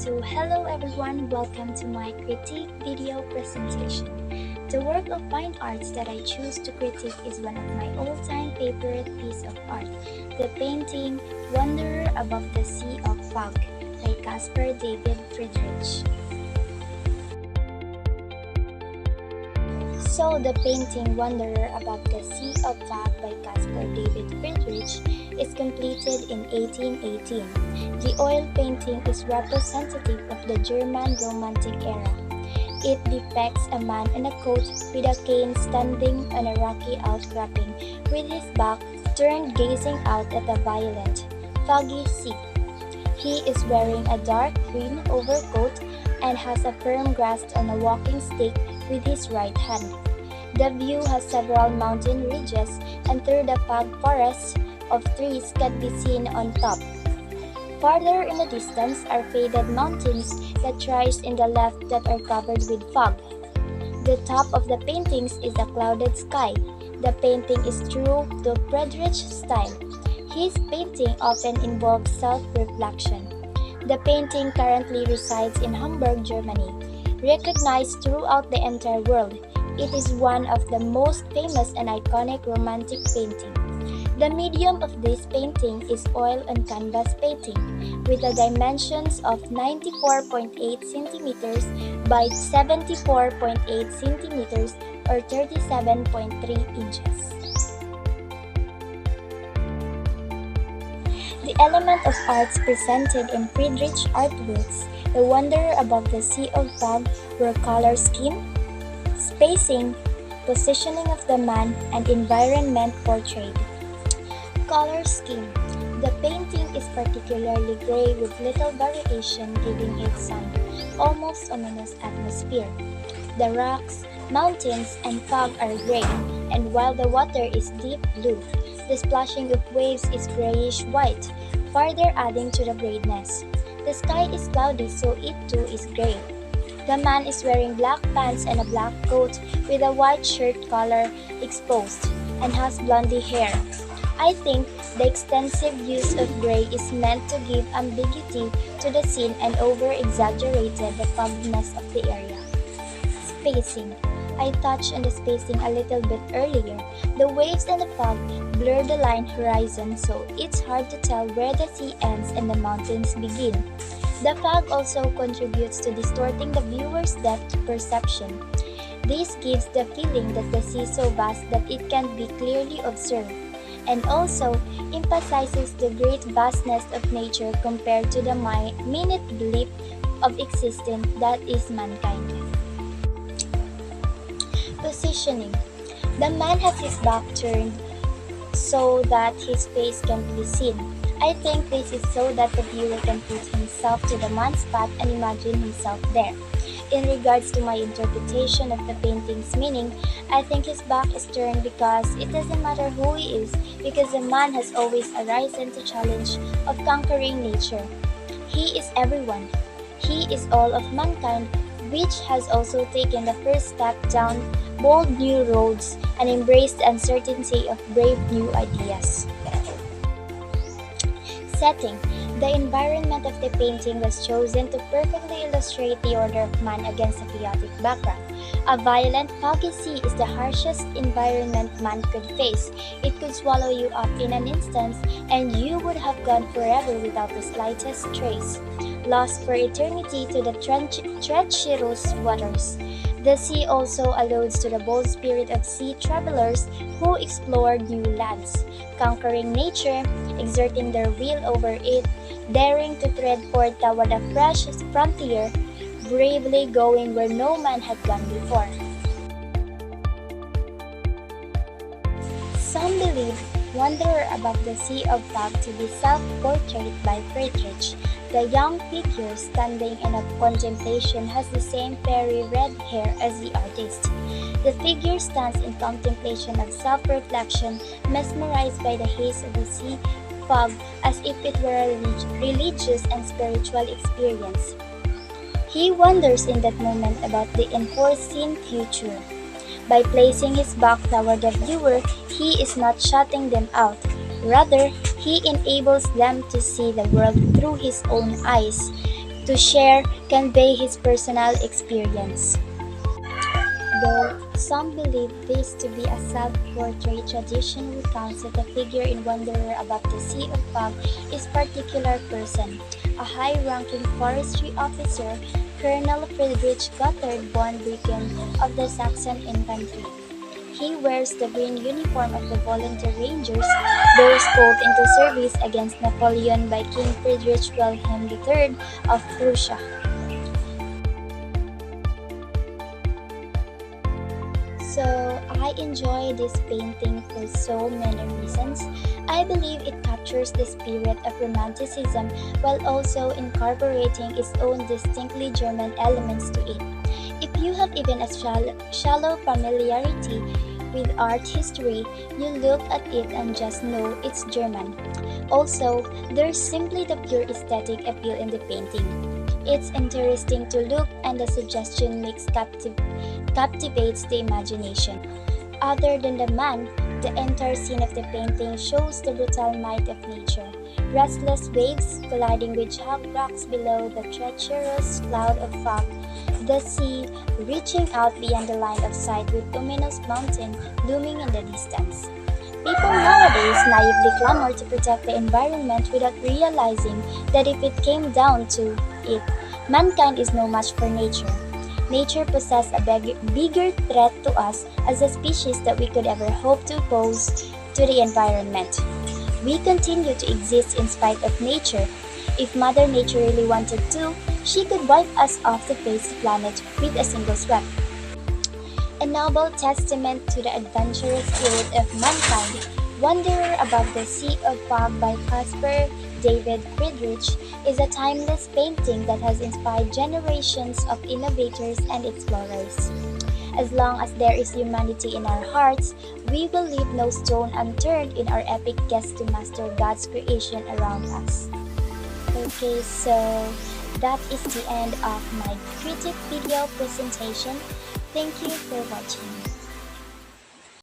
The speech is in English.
So hello everyone, welcome to my critique video presentation. The work of fine arts that I choose to critique is one of my all-time favorite piece of art, the painting Wanderer Above the Sea of Fog by Caspar David Friedrich. So the painting Wanderer Above the Sea of Fog by Caspar David Friedrich is completed in 1818. The oil painting is representative of the German Romantic era. It depicts a man in a coat with a cane standing on a rocky outcropping with his back turned gazing out at a violent, foggy sea. He is wearing a dark green overcoat and has a firm grasp on a walking stick with his right hand. The view has several mountain ridges, and through the fog forest of trees can be seen on top. Farther in the distance are faded mountains that rise in the left that are covered with fog. The top of the paintings is a clouded sky. The painting is true to Friedrich's style. His painting often involves self-reflection. The painting currently resides in Hamburg, Germany. Recognized throughout the entire world, it is one of the most famous and iconic romantic paintings. The medium of this painting is oil on canvas painting, with the dimensions of 94.8 centimeters by 74.8 centimeters or 37.3 inches. The element of arts presented in Friedrich's artworks, The Wanderer Above the Sea of Fog, were color scheme, spacing, positioning of the man, and environment portrayed. Color scheme. The painting is particularly gray with little variation, giving it some almost ominous atmosphere. The rocks, mountains, and fog are gray, and while the water is deep blue, the splashing of waves is grayish-white, further adding to the grayness. The sky is cloudy, so it too is gray. The man is wearing black pants and a black coat with a white shirt collar exposed, and has blondie hair. I think the extensive use of gray is meant to give ambiguity to the scene and over-exaggerated the fogginess of the area. Spacing. I touched on the spacing a little bit earlier. The waves and the fog blur the line horizon, so it's hard to tell where the sea ends and the mountains begin. The fog also contributes to distorting the viewer's depth perception. This gives the feeling that the sea is so vast that it can be clearly observed, and also emphasizes the great vastness of nature compared to the minute blip of existence that is mankind. Positioning. The man has his back turned so that his face can be seen. I think this is so that the viewer can put himself to the man's spot and imagine himself there. In regards to my interpretation of the painting's meaning, I think his back is turned because it doesn't matter who he is, because the man has always arisen to challenge of conquering nature. He is everyone. He is all of mankind, which has also taken the first step down bold new roads and embraced the uncertainty of brave new ideas. Setting. The environment of the painting was chosen to perfectly illustrate the order of man against a chaotic background. A violent, foggy sea is the harshest environment man could face. It could swallow you up in an instant, and you would have gone forever without the slightest trace, lost for eternity to the treacherous waters. The sea also alludes to the bold spirit of sea travelers who explore new lands, conquering nature, exerting their will over it, daring to tread forth toward a fresh frontier, bravely going where no man had gone before. Some believe Wanderer Above the Sea of Fog to be self-portrait by Friedrich. The young figure standing in a contemplation has the same fairy red hair as the artist. The figure stands in contemplation of self-reflection, mesmerized by the haze of the sea fog as if it were a religious and spiritual experience. He wonders in that moment about the unforeseen future. By placing his back toward the viewer, he is not shutting them out. Rather, he enables them to see the world through his own eyes. to share, convey his personal experience. Though some believe this to be a self-portrait, tradition recounts that the figure in Wanderer above the Sea of Fog is particular person, a high-ranking forestry officer, Colonel Friedrich Gotthard von Bricken of the Saxon infantry. He wears the green uniform of the Volunteer Rangers, those called into service against Napoleon by King Friedrich Wilhelm III of Prussia. So I enjoy this painting for so many reasons. I believe it captures the spirit of Romanticism while also incorporating its own distinctly German elements to it. If you have even a shallow familiarity with art history, you look at it and just know it's German. Also, there's simply the pure aesthetic appeal in the painting. It's interesting to look and the suggestion makes captivates the imagination. Other than the man, the entire scene of the painting shows the brutal might of nature. Restless waves colliding with jagged rocks below the treacherous cloud of fog. The sea reaching out beyond the line of sight with luminous mountain looming in the distance. People nowadays naively clamor to protect the environment without realizing that if it came down to it, mankind is no match for nature. Nature possesses a bigger threat to us as a species that we could ever hope to pose to the environment. We continue to exist in spite of nature. If Mother Nature really wanted to, she could wipe us off the face of the planet with a single sweep. A noble testament to the adventurous spirit of mankind, Wanderer Above the Sea of Fog by Caspar David Friedrich is a timeless painting that has inspired generations of innovators and explorers. As long as there is humanity in our hearts, we will leave no stone unturned in our epic quest to master God's creation around us. Okay, so that is the end of my critic video presentation. Thank you for watching.